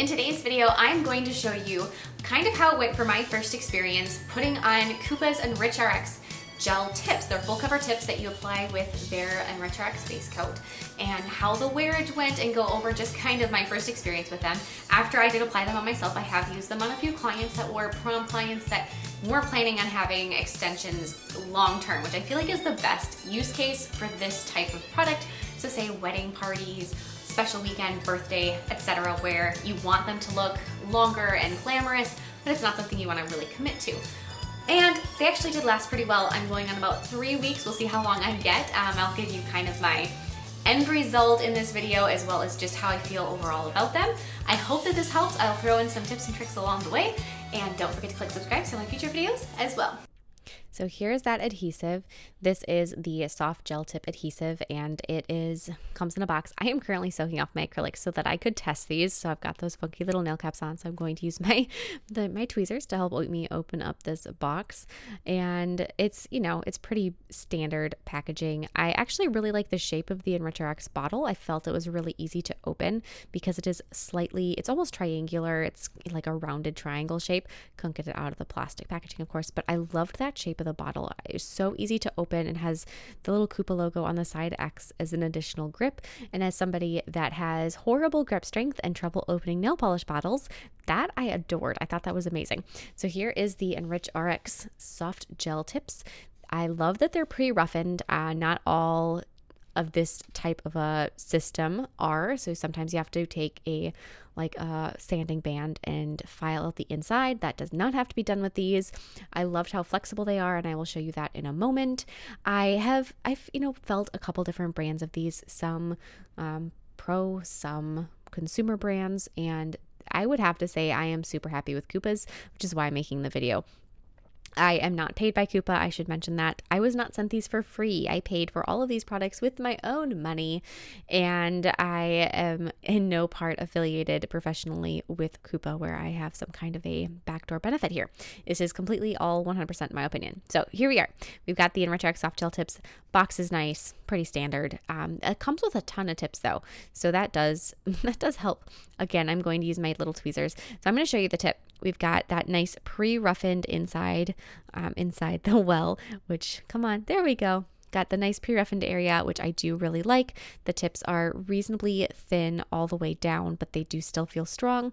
today's video, I'm going to show you kind of how it went for my first experience putting on KUPA's ENRICHRx gel tips. They're full cover tips that you apply with their ENRICHRx base coat, and how the wearage went, and go over just kind of my first experience with them. After I did apply them on myself, I have used them on a few clients that were prom clients that weren't planning on having extensions long term, which I feel like is the best use case for this type of product. So say wedding parties, special weekend, birthday, etc., where you want them to look longer and glamorous, but it's not something you want to really commit to. And they actually did last pretty well. I'm going on about 3 weeks. We'll see how long I get. I'll give you kind of my end result in this video, as well as just how I feel overall about them. I hope that this helps. I'll throw in some tips and tricks along the way. And don't forget to click subscribe to my future videos as well. So here's that adhesive. This is the soft gel tip adhesive, and it comes in a box. I am currently soaking off my acrylics so that I could test these. So I've got those funky little nail caps on. So I'm going to use my tweezers to help me open up this box. And it's pretty standard packaging. I actually really like the shape of the ENRICHRx bottle. I felt it was really easy to open because it's almost triangular. It's like a rounded triangle shape. Couldn't get it out of the plastic packaging, of course, but I loved that shape of the bottle. It's so easy to open and has the little KUPA logo on the side, acts as an additional grip. And as somebody that has horrible grip strength and trouble opening nail polish bottles, that I adored. I thought that was amazing. So here is the ENRICHRx soft gel tips. I love that they're pre-roughened. Not all of this type of a system are. So sometimes you have to take a sanding band and file out the inside. That does not have to be done with these. I loved how flexible they are, and I will show you that in a moment. I've felt a couple different brands of these, some pro, some consumer brands, and I would have to say I am super happy with KUPA's, which is why I'm making the video. I am not paid by KUPA. I should mention that. I was not sent these for free. I paid for all of these products with my own money, and I am in no part affiliated professionally with KUPA, where I have some kind of a backdoor benefit here. This is completely all 100% my opinion. So here we are. We've got the ENRICHRx soft gel tips. Box is nice, pretty standard. It comes with a ton of tips though, so that does help. Again, I'm going to use my little tweezers. So I'm going to show you the tip. We've got that nice pre-roughened inside the well, which, come on, there we go. Got the nice pre-roughened area, which I do really like. The tips are reasonably thin all the way down, but they do still feel strong.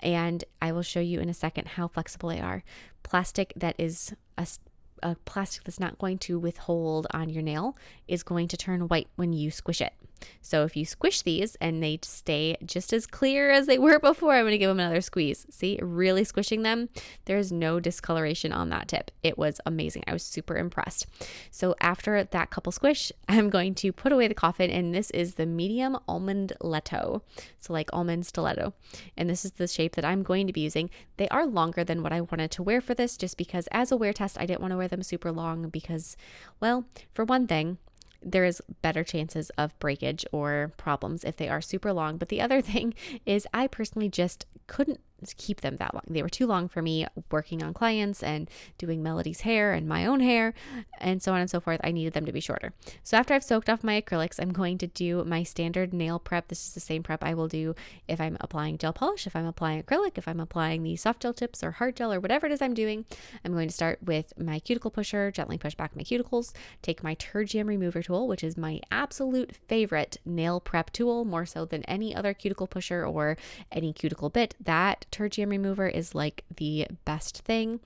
And I will show you in a second how flexible they are. Plastic that is a plastic that's not going to withhold on your nail is going to turn white when you squish it. So if you squish these and they stay just as clear as they were before, I'm going to give them another squeeze. See, really squishing them, there's no discoloration on that tip. It was amazing. I was super impressed. So after that couple squish, I'm going to put away the coffin, and this is the medium almond letto. So like almond stiletto. And this is the shape that I'm going to be using. They are longer than what I wanted to wear for this, just because as a wear test, I didn't want to wear them super long because, well, for one thing, there is better chances of breakage or problems if they are super long. But the other thing is I personally just couldn't keep them that long. They were too long for me working on clients and doing Melody's hair and my own hair and so on and so forth. I needed them to be shorter. So after I've soaked off my acrylics, I'm going to do my standard nail prep. This is the same prep I will do if I'm applying gel polish, if I'm applying acrylic, if I'm applying the soft gel tips or hard gel or whatever it is I'm doing. I'm going to start with my cuticle pusher, gently push back my cuticles, take my tergium remover tool, which is my absolute favorite nail prep tool, more so than any other cuticle pusher or any cuticle bit. That tergium remover is like the best thing.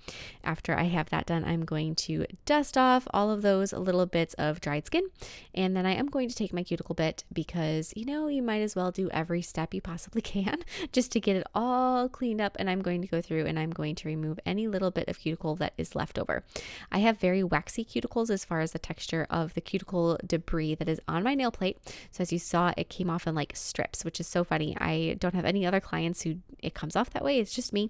After I have that done, I'm going to dust off all of those little bits of dried skin, and then I am going to take my cuticle bit because you might as well do every step you possibly can just to get it all cleaned up, and I'm going to go through and I'm going to remove any little bit of cuticle that is left over. I have very waxy cuticles as far as the texture of the cuticle debris that is on my nail plate. So as you saw, it came off in like strips, which is so funny. I don't have any other clients who it comes off that way. It's just me.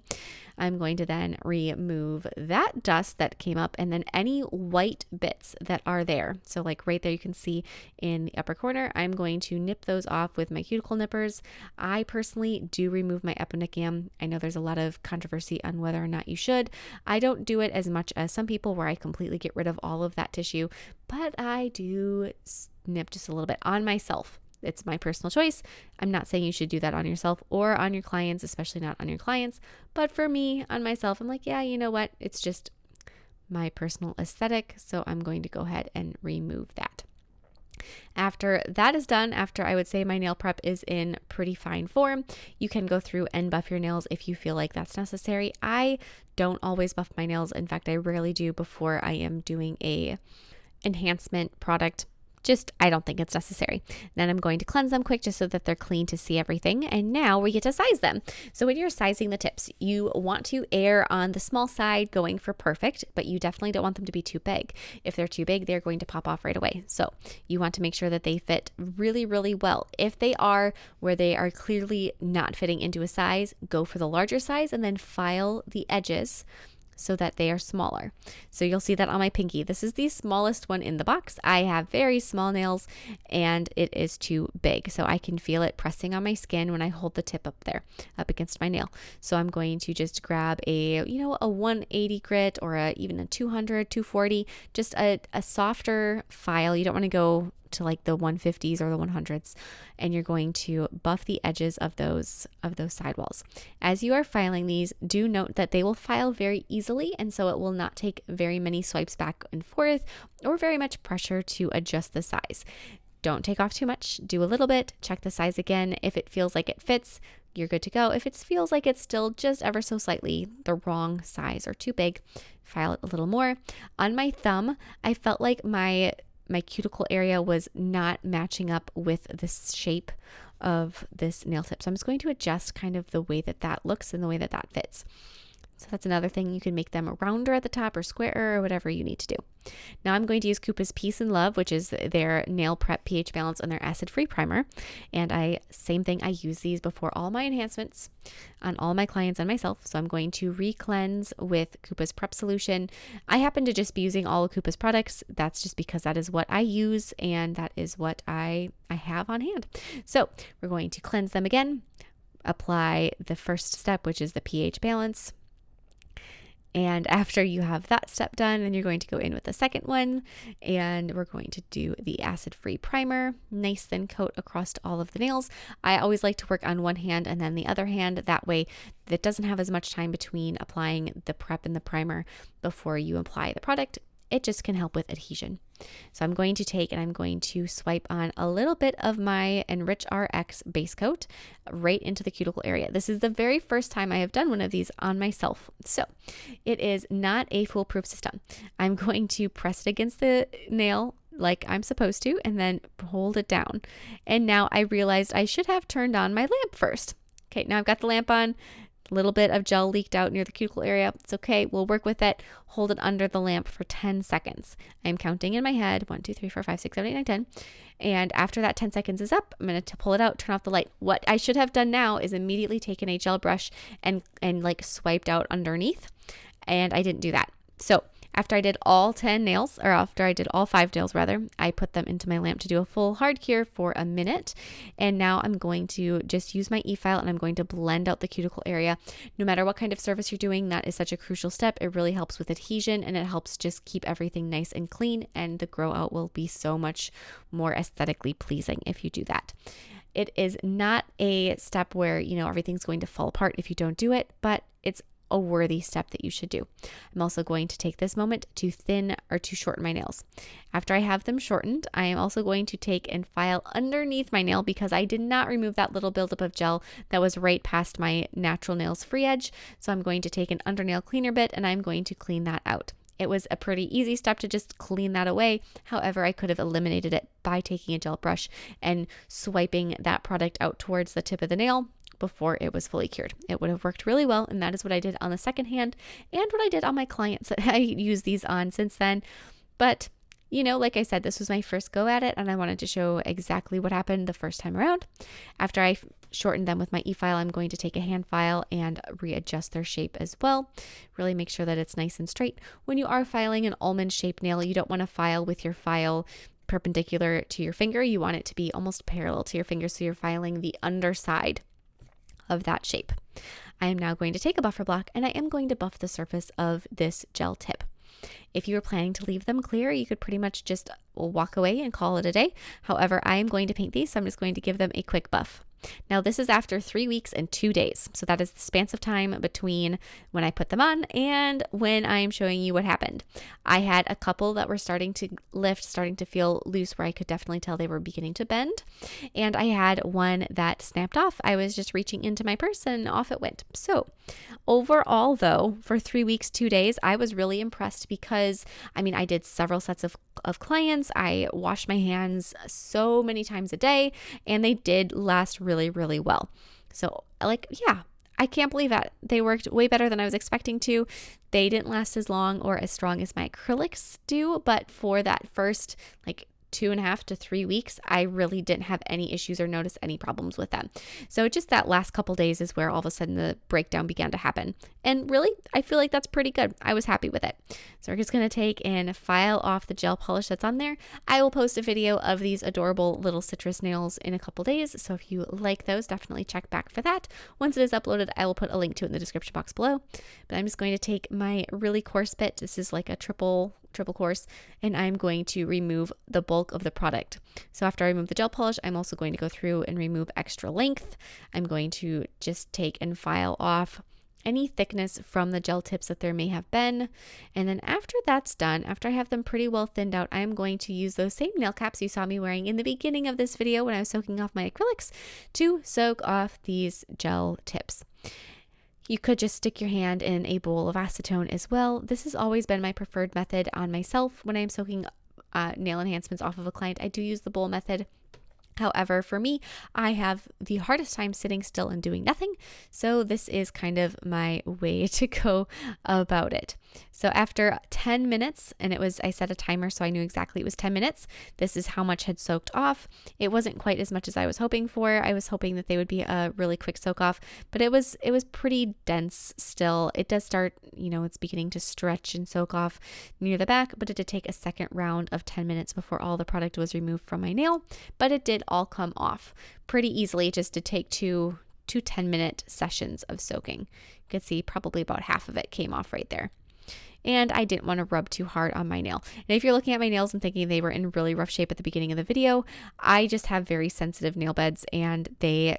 I'm going to then remove that dust that came up, and then any white bits that are there. So like right there, you can see in the upper corner, I'm going to nip those off with my cuticle nippers. I personally do remove my eponychium. I know there's a lot of controversy on whether or not you should. I don't do it as much as some people where I completely get rid of all of that tissue, but I do nip just a little bit on myself. It's my personal choice. I'm not saying you should do that on yourself or on your clients, especially not on your clients. But for me, on myself, I'm like, yeah, you know what? It's just my personal aesthetic. So I'm going to go ahead and remove that. After that is done, after I would say my nail prep is in pretty fine form, you can go through and buff your nails if you feel like that's necessary. I don't always buff my nails. In fact, I rarely do before I am doing a enhancement product. I don't think it's necessary. Then I'm going to cleanse them quick just so that they're clean to see everything. And now we get to size them. So when you're sizing the tips, you want to err on the small side going for perfect, but you definitely don't want them to be too big. If they're too big, they're going to pop off right away. So you want to make sure that they fit really, really well. If they are where they are clearly not fitting into a size, go for the larger size and then file the edges so that they are smaller. So you'll see that on my pinky. This is the smallest one in the box. I have very small nails and it is too big. So I can feel it pressing on my skin when I hold the tip up there, up against my nail. So I'm going to just grab a 180 grit or even a 200, 240, just a softer file. You don't want to go to like the 150s or the 100s, and you're going to buff the edges of those sidewalls. As you are filing these, do note that they will file very easily, and so it will not take very many swipes back and forth or very much pressure to adjust the size. Don't take off too much, do a little bit, check the size again. If it feels like it fits, you're good to go. If it feels like it's still just ever so slightly the wrong size or too big, file it a little more. On my thumb, I felt like my cuticle area was not matching up with the shape of this nail tip. So I'm just going to adjust kind of the way that looks and the way that fits. So that's another thing. You can make them rounder at the top or squarer or whatever you need to do. Now I'm going to use KUPA's Peace and Love, which is their nail prep pH balance and their acid-free primer. And same thing, I use these before all my enhancements on all my clients and myself. So I'm going to re-cleanse with KUPA's prep solution. I happen to just be using all of KUPA's products. That's just because that is what I use and that is what I have on hand. So we're going to cleanse them again, apply the first step, which is the pH balance. And after you have that step done, then you're going to go in with the second one, and we're going to do the acid-free primer, nice thin coat across all of the nails. I always like to work on one hand and then the other hand. That way it doesn't have as much time between applying the prep and the primer before you apply the product. It just can help with adhesion. So I'm going to take and I'm going to swipe on a little bit of my ENRICHRx base coat right into the cuticle area. This is the very first time I have done one of these on myself. So it is not a foolproof system. I'm going to press it against the nail like I'm supposed to and then hold it down. And now I realized I should have turned on my lamp first. Okay, now I've got the lamp on. A little bit of gel leaked out near the cuticle area. It's okay. We'll work with it. Hold it under the lamp for 10 seconds. I'm counting in my head 1, 2, 3, 4, 5, 6, 7, 8, 9, 10. And after that 10 seconds is up, I'm going to pull it out, turn off the light. What I should have done now is immediately taken a gel brush and like swiped out underneath. And I didn't do that. So after I did all 10 nails, or after I did all 5 nails rather, I put them into my lamp to do a full hard cure for a minute. And now I'm going to just use my e-file and I'm going to blend out the cuticle area. No matter what kind of service you're doing, that is such a crucial step. It really helps with adhesion and it helps just keep everything nice and clean, and the grow out will be so much more aesthetically pleasing if you do that. It is not a step where, everything's going to fall apart if you don't do it, but it's a worthy step that you should do. I'm also going to take this moment to thin or to shorten my nails. After I have them shortened, I am also going to take and file underneath my nail because I did not remove that little buildup of gel that was right past my natural nails free edge. So I'm going to take an under nail cleaner bit and I'm going to clean that out. It was a pretty easy step to just clean that away. However, I could have eliminated it by taking a gel brush and swiping that product out towards the tip of the nail before it was fully cured. It would have worked really well, and that is what I did on the second hand and what I did on my clients that I used these on since then. But like I said, this was my first go at it, and I wanted to show exactly what happened the first time around. After I shortened them with my e-file, I'm going to take a hand file and readjust their shape as well. Really make sure that it's nice and straight. When you are filing an almond shaped nail, you don't want to file with your file perpendicular to your finger. You want it to be almost parallel to your finger, so you're filing the underside of that shape. I am now going to take a buffer block and I am going to buff the surface of this gel tip. If you were planning to leave them clear, you could pretty much just walk away and call it a day. However, I am going to paint these, so I'm just going to give them a quick buff. Now, this is after 3 weeks and 2 days. So that is the span of time between when I put them on and when I'm showing you what happened. I had a couple that were starting to lift, starting to feel loose, where I could definitely tell they were beginning to bend. And I had one that snapped off. I was just reaching into my purse and off it went. So overall, though, for 3 weeks, 2 days, I was really impressed because, I did several sets of clients. I washed my hands so many times a day, and they did last really, really well. So I can't believe that. They worked way better than I was expecting to. They didn't last as long or as strong as my acrylics do, but for that first 2.5 to 3 weeks, I really didn't have any issues or notice any problems with them. So just that last couple days is where all of a sudden the breakdown began to happen. And really, I feel like that's pretty good. I was happy with it. So we're just going to take and file off the gel polish that's on there. I will post a video of these adorable little citrus nails in a couple days. So if you like those, definitely check back for that. Once it is uploaded, I will put a link to it in the description box below. But I'm just going to take my really coarse bit. This is like a triple course, and I'm going to remove the bulk of the product. So after I remove the gel polish, I'm also going to go through and remove extra length. I'm going to just take and file off any thickness from the gel tips that there may have been. And then after that's done, after I have them pretty well thinned out, I'm going to use those same nail caps you saw me wearing in the beginning of this video when I was soaking off my acrylics to soak off these gel tips. You could just stick your hand in a bowl of acetone as well. This has always been my preferred method on myself when I'm soaking nail enhancements off of a client. I do use the bowl method. However, for me, I have the hardest time sitting still and doing nothing. So this is kind of my way to go about it. So after 10 minutes, and I set a timer so I knew exactly it was 10 minutes. This is how much had soaked off. It wasn't quite as much as I was hoping for. I was hoping that they would be a really quick soak off, but it was pretty dense still. It does start, it's beginning to stretch and soak off near the back, but it did take a second round of 10 minutes before all the product was removed from my nail, but it did all come off pretty easily. It just did take two 10-minute sessions of soaking. You could see probably about half of it came off right there. And I didn't want to rub too hard on my nail. And if you're looking at my nails and thinking they were in really rough shape at the beginning of the video, I just have very sensitive nail beds, and they,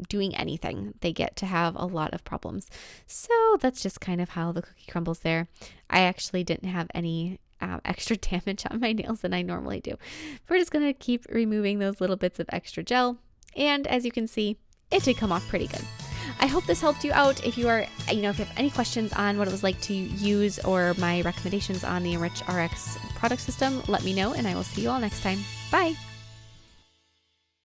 doing anything, they get to have a lot of problems. So that's just kind of how the cookie crumbles there. I actually didn't have any extra damage on my nails than I normally do. We're just going to keep removing those little bits of extra gel. And as you can see, it did come off pretty good. I hope this helped you out. If you are, if you have any questions on what it was like to use or my recommendations on the ENRICHRx product system, let me know, and I will see you all next time. Bye.